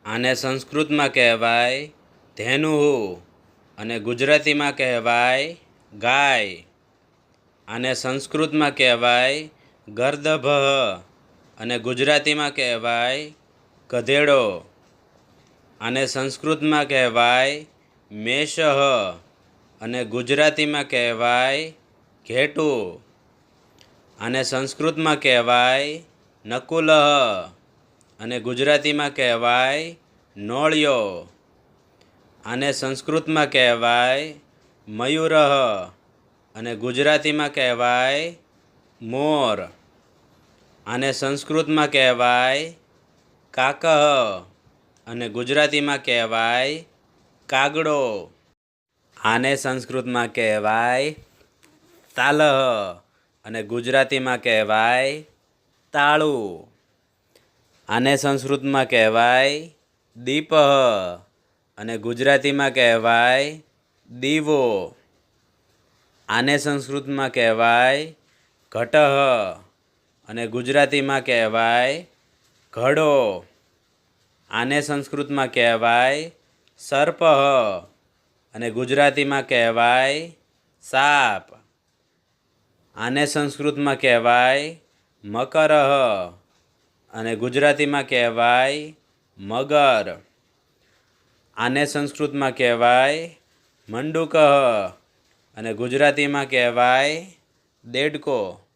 આને સંસ્કૃતમાં કહેવાય ધેનુહુ અને ગુજરાતીમાં કહેવાય ગાય. આને સંસ્કૃતમાં કહેવાય ગર્દભ અને ગુજરાતીમાં કહેવાય ગધેડો. આને સંસ્કૃતમાં કહેવાય મેષ અને ગુજરાતીમાં કહેવાય ઘેટું. આને સંસ્કૃતમાં કહેવાય નકુલ અને ગુજરાતીમાં કહેવાય નોળિયો. આને સંસ્કૃતમાં કહેવાય મયુર અને ગુજરાતીમાં કહેવાય મોર. આને સંસ્કૃતમાં કહેવાય કાકહ અને ગુજરાતીમાં કહેવાય કાગડો. આને સંસ્કૃતમાં કહેવાય તાલહ અને ગુજરાતીમાં કહેવાય તાળું. આને સંસ્કૃતમાં કહેવાય દીપહ અને ગુજરાતીમાં કહેવાય દીવો. આને સંસ્કૃતમાં કહેવાય ઘટઃ અને ગુજરાતીમાં કહેવાય ઘડો. આને સંસ્કૃતમાં કહેવાય સર્પઃ અને ગુજરાતીમાં કહેવાય સાપ. આને સંસ્કૃતમાં કહેવાય મકરઃ અને ગુજરાતીમાં કહેવાય મગર. આને સંસ્કૃતમાં કહેવાય મંડુકઃ અને ગુજરાતીમાં કહેવાય દેડકો.